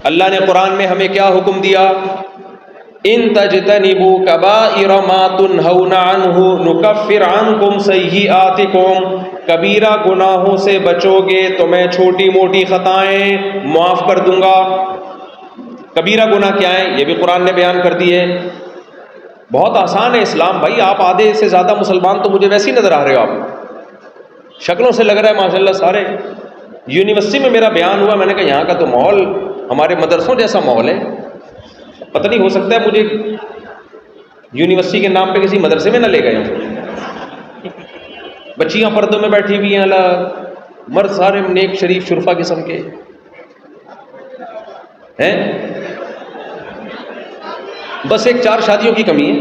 اللہ نے قرآن میں ہمیں کیا حکم دیا؟ ان تجتنبوا کبائر ما تنہون عنہ نکفر عنکم سیئاتکم، کبیرہ گناہوں سے بچو گے تو میں چھوٹی موٹی خطائیں معاف کر دوں گا۔ کبیرہ گناہ کیا ہیں یہ بھی قرآن نے بیان کر دیے۔ بہت آسان ہے اسلام بھائی، آپ آدھے سے زیادہ مسلمان تو مجھے ویسے ہی نظر آ رہے ہو، آپ شکلوں سے لگ رہا ہے ماشاءاللہ سارے۔ یونیورسٹی میں میرا بیان ہوا، میں نے کہا یہاں کا تو ماحول ہمارے مدرسوں جیسا ماحول ہے، پتہ نہیں ہو سکتا ہے مجھے یونیورسٹی کے نام پہ کسی مدرسے میں نہ لے گئے ہوں۔ بچیاں پردوں میں بیٹھی ہوئی ہیں، اللہ مرد سارے نیک شریف شرفا قسم کے ہیں، بس ایک 4 شادیوں کی کمی ہے۔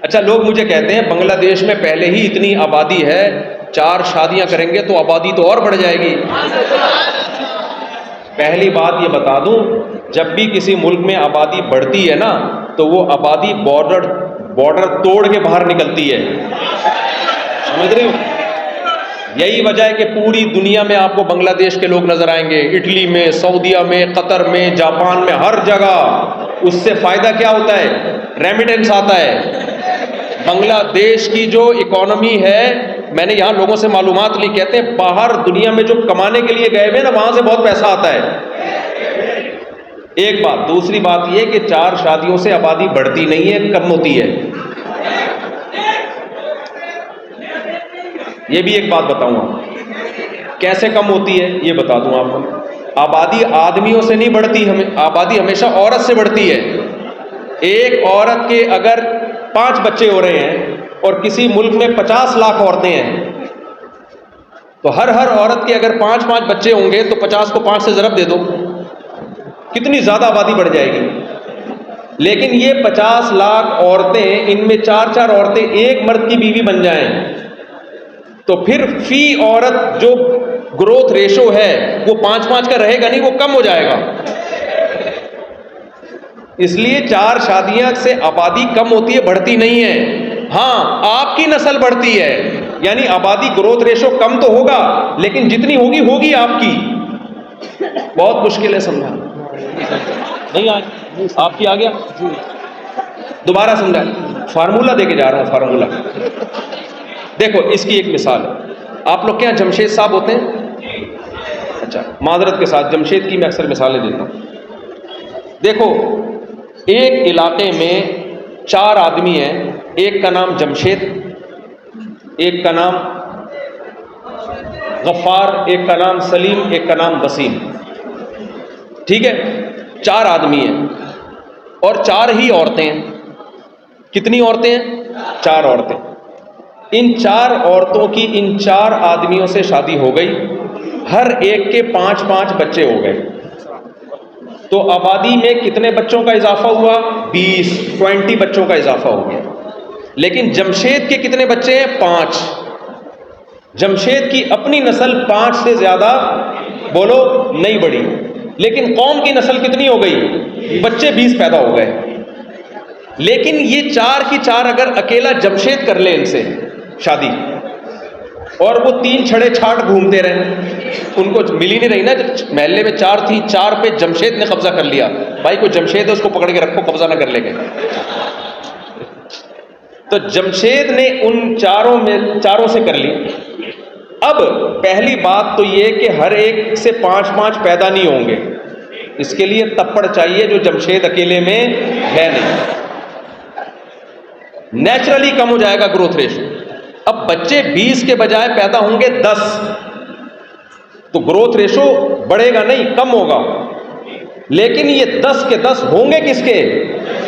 اچھا لوگ مجھے کہتے ہیں بنگلہ دیش میں پہلے ہی اتنی آبادی ہے، 4 شادیاں کریں گے تو آبادی تو اور بڑھ جائے گی۔ پہلی بات یہ بتا دوں، جب بھی کسی ملک میں آبادی بڑھتی ہے نا تو وہ آبادی بارڈر توڑ کے باہر نکلتی ہے، سمجھ رہے ہو؟ یہی وجہ ہے کہ پوری دنیا میں آپ کو بنگلہ دیش کے لوگ نظر آئیں گے، اٹلی میں، سعودیہ میں، قطر میں، جاپان میں، ہر جگہ۔ اس سے فائدہ کیا ہوتا ہے؟ ریمیٹنس آتا ہے۔ بنگلہ دیش کی جو اکانومی ہے، میں نے یہاں لوگوں سے معلومات لی، کہتے ہیں باہر دنیا میں جو کمانے کے لیے گئے ہوئے نا وہاں سے بہت پیسہ آتا ہے۔ ایک بات، دوسری بات یہ کہ 4 شادیوں سے آبادی بڑھتی نہیں ہے، کم ہوتی ہے۔ یہ بھی ایک بات بتاؤں گا کیسے کم ہوتی ہے، یہ بتا دوں آپ کو۔ آبادی آدمیوں سے نہیں بڑھتی، آبادی ہمیشہ عورت سے بڑھتی ہے۔ ایک عورت کے اگر 5 بچے ہو رہے ہیں اور کسی ملک میں 50 لاکھ عورتیں ہیں تو ہر عورت کے اگر 5 بچے ہوں گے تو 50 کو 5 سے ضرب دے دو، کتنی زیادہ آبادی بڑھ جائے گی۔ لیکن یہ 50 لاکھ عورتیں، ان میں 4 عورتیں ایک مرد کی بیوی بن جائیں تو پھر فی عورت جو گروتھ ریشو ہے وہ 5 کا رہے گا نہیں، وہ کم ہو جائے گا۔ اس لیے 4 شادیاں سے آبادی کم ہوتی ہے، بڑھتی نہیں ہے۔ ہاں آپ کی نسل بڑھتی ہے، یعنی آبادی گروتھ ریشو کم تو ہوگا لیکن جتنی ہوگی آپ کی۔ بہت مشکل ہے سمجھا نہیں؟ آج آپ کی آ گیا؟ دوبارہ سمجھا، فارمولہ دے کے جا رہا ہوں، فارمولہ دیکھو۔ اس کی ایک مثال ہے، آپ لوگ کیا جمشید صاحب ہوتے ہیں؟ اچھا معذرت کے ساتھ جمشید کی میں اکثر مثالیں دیتا ہوں۔ دیکھو ایک علاقے میں 4 آدمی ہیں، ایک کا نام جمشید، ایک کا نام غفار، ایک کا نام سلیم، ایک کا نام وسیم، ٹھیک ہے؟ 4 آدمی ہیں اور 4 ہی عورتیں ہیں۔ کتنی عورتیں ہیں؟ 4 عورتیں۔ ان 4 عورتوں کی ان 4 آدمیوں سے شادی ہو گئی، ہر ایک کے 5 بچے ہو گئے، تو آبادی میں کتنے بچوں کا اضافہ ہوا؟ 20 بچوں کا اضافہ ہو گیا۔ لیکن جمشید کے کتنے بچے ہیں؟ 5۔ جمشید کی اپنی نسل 5 سے زیادہ بولو نہیں بڑھی، لیکن قوم کی نسل کتنی ہو گئی؟ بچے 20 پیدا ہو گئے۔ لیکن یہ 4 کی 4 اگر اکیلا جمشید کر لے ان سے شادی، اور وہ 3 چھڑے چھاٹ گھومتے رہے، ان کو ملی نہیں رہی نا، محلے میں 4 تھی، 4 پہ جمشید نے قبضہ کر لیا، بھائی کوئی جمشید ہے اس کو پکڑ کے رکھو، قبضہ نہ کر لے گئے۔ تو جمشید نے ان 4 سے کر لی۔ اب پہلی بات تو یہ کہ ہر ایک سے 5 پیدا نہیں ہوں گے، اس کے لیے تپڑ چاہیے جو جمشید اکیلے میں ہے نہیں، نیچرلی کم ہو جائے گا گروتھ ریشو۔ اب بچے 20 کے بجائے پیدا ہوں گے 10، تو گروتھ ریشو بڑھے گا نہیں، کم ہوگا۔ لیکن یہ 10 کے 10 ہوں گے کس کے؟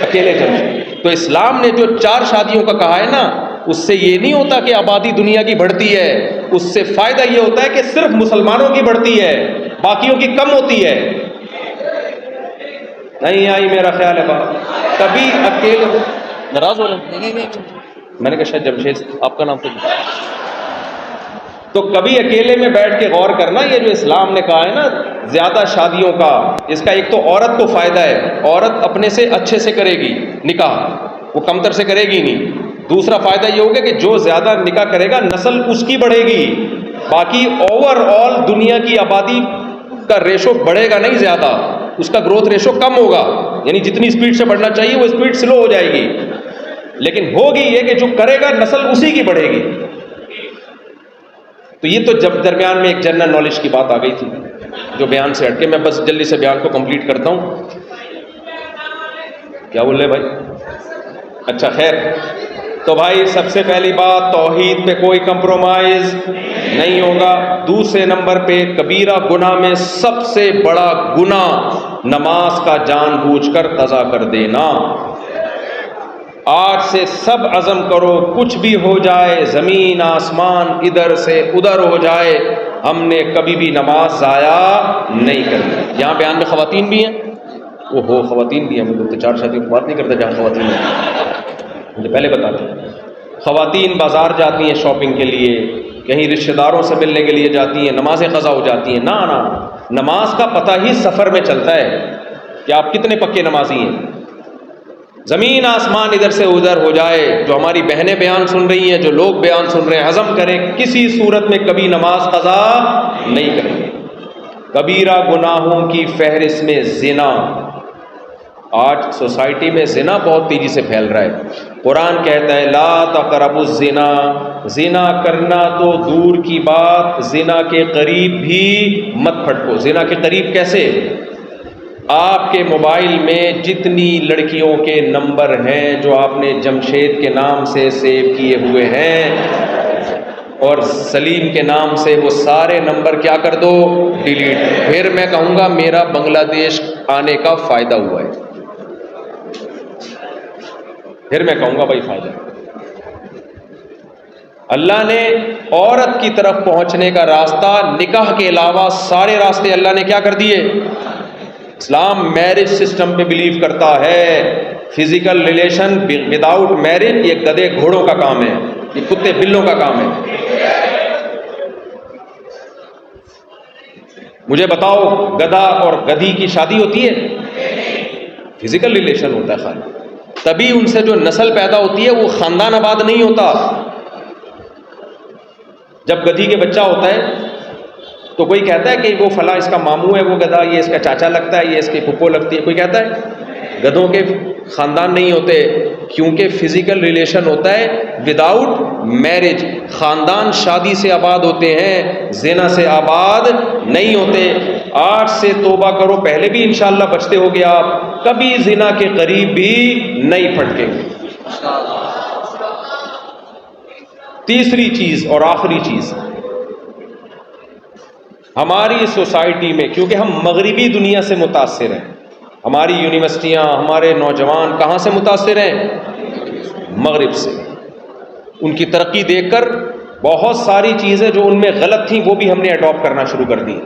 اکیلے جمشید۔ تو اسلام نے جو 4 شادیوں کا کہا ہے نا، اس سے یہ نہیں ہوتا کہ آبادی دنیا کی بڑھتی ہے، اس سے فائدہ یہ ہوتا ہے کہ صرف مسلمانوں کی بڑھتی ہے، باقیوں کی کم ہوتی ہے۔ نہیں آئی میرا خیال ہے بات؟ کبھی اکیلے ناراض ہو رہے ہیں؟ میں نے کہا شاید جمشید آپ کا نام تو کبھی اکیلے میں بیٹھ کے غور کرنا، یہ جو اسلام نے کہا ہے نا زیادہ شادیوں کا، اس کا ایک تو عورت کو فائدہ ہے، عورت اپنے سے اچھے سے کرے گی نکاح، وہ کمتر سے کرے گی نہیں۔ دوسرا فائدہ یہ ہوگا کہ جو زیادہ نکاح کرے گا نسل اس کی بڑھے گی، باقی اوور آل دنیا کی آبادی کا ریشو بڑھے گا نہیں زیادہ، اس کا گروتھ ریشو کم ہوگا، یعنی جتنی اسپیڈ سے بڑھنا چاہیے وہ اسپیڈ سلو ہو جائے گی، لیکن ہوگی یہ کہ جو کرے گا نسل اسی کی بڑھے گی۔ تو یہ تو جب درمیان میں ایک جنرل نالج کی بات آ گئی تھی جو بیان سے ہٹ کے، میں بس جلدی سے بیان کو کمپلیٹ کرتا ہوں۔ کیا بول رہے بھائی؟ اچھا خیر، تو بھائی سب سے پہلی بات توحید پہ کوئی کمپرومائز نہیں ہوگا۔ دوسرے نمبر پہ کبیرہ گناہ میں سب سے بڑا گناہ نماز کا جان بوجھ کر قضا کر دینا۔ آج سے سب عزم کرو، کچھ بھی ہو جائے، زمین آسمان ادھر سے ادھر ہو جائے، ہم نے کبھی بھی نماز ضائع نہیں کرنی۔ یہاں بیان میں خواتین بھی ہیں، وہ ہو خواتین بھی ہیں، میں تو چار شادی کی بات نہیں کرتا جہاں خواتین ہیں، مجھے پہلے بتا دیں۔ خواتین بازار جاتی ہیں شاپنگ کے لیے، کہیں رشتہ داروں سے ملنے کے لیے جاتی ہیں، نمازیں قضا ہو جاتی ہیں۔ نہ نماز کا پتہ ہی سفر میں چلتا ہے کہ آپ کتنے پکے نمازی ہیں۔ زمین آسمان ادھر سے ادھر ہو جائے، جو ہماری بہنیں بیان سن رہی ہیں، جو لوگ بیان سن رہے ہیں، عزم کریں کسی صورت میں کبھی نماز قضا نہیں کریں گے۔ کبیرہ گناہوں کی فہرست میں زنا، آج سوسائٹی میں زنا بہت تیزی سے پھیل رہا ہے۔ قرآن کہتا ہے لا تقربوا الزنا، زنا کرنا تو دور کی بات، زنا کے قریب بھی مت پھٹکو۔ زنا کے قریب کیسے؟ آپ کے موبائل میں جتنی لڑکیوں کے نمبر ہیں جو آپ نے جمشید کے نام سے سیو کیے ہوئے ہیں اور سلیم کے نام سے، وہ سارے نمبر کیا کر دو؟ ڈیلیٹ۔ پھر میں کہوں گا میرا بنگلہ دیش آنے کا فائدہ ہوا ہے، پھر میں کہوں گا بھائی فائدہ۔ اللہ نے عورت کی طرف پہنچنے کا راستہ نکاح کے علاوہ سارے راستے اللہ نے کیا کر دیے؟ اسلام میرج سسٹم پہ بلیو کرتا ہے۔ فزیکل ریلیشن وداؤٹ میرج یہ گدھے گھوڑوں کا کام ہے، یہ کتے بلوں کا کام ہے۔ مجھے بتاؤ گدھا اور گدھی کی شادی ہوتی ہے؟ فزیکل ریلیشن ہوتا ہے خالی، تبھی ان سے جو نسل پیدا ہوتی ہے وہ خاندان آباد نہیں ہوتا۔ جب گدھی کے بچہ ہوتا ہے تو کوئی کہتا ہے کہ وہ فلاں اس کا ماموں ہے، وہ گدھا یہ اس کا چاچا لگتا ہے، یہ اس کی پھپھو لگتی ہے، کوئی کہتا ہے؟ گدھوں کے خاندان نہیں ہوتے، کیونکہ فزیکل ریلیشن ہوتا ہے وداؤٹ میرج۔ خاندان شادی سے آباد ہوتے ہیں، زنا سے آباد نہیں ہوتے۔ آج سے توبہ کرو، پہلے بھی انشاءاللہ بچتے ہوگے آپ، کبھی زنا کے قریب بھی نہیں پھٹکیں گے۔ تیسری چیز اور آخری چیز، ہماری سوسائٹی میں کیونکہ ہم مغربی دنیا سے متاثر ہیں، ہماری یونیورسٹیاں، ہمارے نوجوان کہاں سے متاثر ہیں؟ مغرب سے۔ ان کی ترقی دیکھ کر بہت ساری چیزیں جو ان میں غلط تھیں وہ بھی ہم نے اڈاپٹ کرنا شروع کر دی۔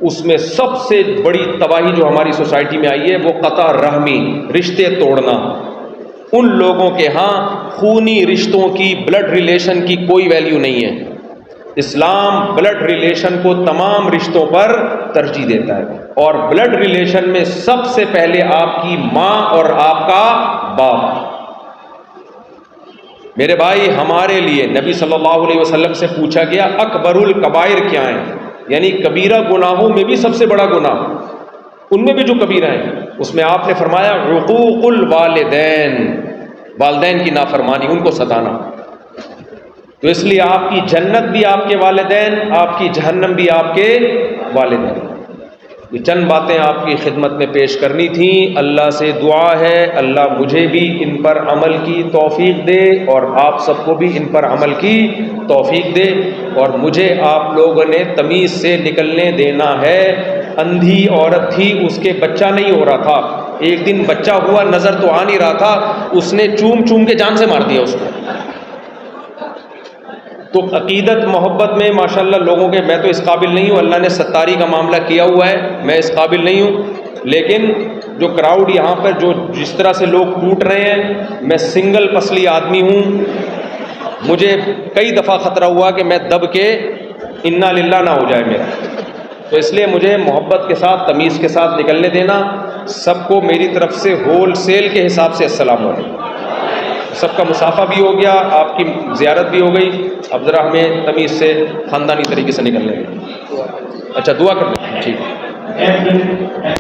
اس میں سب سے بڑی تباہی جو ہماری سوسائٹی میں آئی ہے وہ قطع رحمی، رشتے توڑنا۔ ان لوگوں کے ہاں خونی رشتوں کی، بلڈ ریلیشن کی کوئی ویلیو نہیں ہے۔ اسلام بلڈ ریلیشن کو تمام رشتوں پر ترجیح دیتا ہے، اور بلڈ ریلیشن میں سب سے پہلے آپ کی ماں اور آپ کا باپ۔ میرے بھائی ہمارے لیے نبی صلی اللہ علیہ وسلم سے پوچھا گیا اکبر الکبائر کیا ہیں، یعنی کبیرہ گناہوں میں بھی سب سے بڑا گناہ، ان میں بھی جو کبیرہ ہیں، اس میں آپ نے فرمایا عقوق الوالدین، والدین کی نافرمانی، ان کو ستانا۔ تو اس لیے آپ کی جنت بھی آپ کے والدین، آپ کی جہنم بھی آپ کے والدین۔ یہ چند باتیں آپ کی خدمت میں پیش کرنی تھیں۔ اللہ سے دعا ہے اللہ مجھے بھی ان پر عمل کی توفیق دے اور آپ سب کو بھی ان پر عمل کی توفیق دے، اور مجھے آپ لوگوں نے تمیز سے نکلنے دینا ہے۔ اندھی عورت تھی، اس کے بچہ نہیں ہو رہا تھا، ایک دن بچہ ہوا، نظر تو آ نہیں رہا تھا، اس نے چوم چوم کے جان سے مار دیا اس کو۔ تو عقیدت محبت میں ماشاءاللہ لوگوں کے، میں تو اس قابل نہیں ہوں، اللہ نے ستاری کا معاملہ کیا ہوا ہے، میں اس قابل نہیں ہوں، لیکن جو کراؤڈ یہاں پر جو جس طرح سے لوگ ٹوٹ رہے ہیں، میں سنگل پسلی آدمی ہوں، مجھے کئی دفعہ خطرہ ہوا کہ میں دب کے انا للہ نہ ہو جائے میرا۔ تو اس لیے مجھے محبت کے ساتھ تمیز کے ساتھ نکلنے دینا۔ سب کو میری طرف سے ہول سیل کے حساب سے السلام علیکم۔ سب کا مسافہ بھی ہو گیا، آپ کی زیارت بھی ہو گئی۔ اب ذرا ہمیں تمیز سے خاندانی طریقے سے نکلنے دیں. اچھا دعا کر دیں. ٹھیک ہے.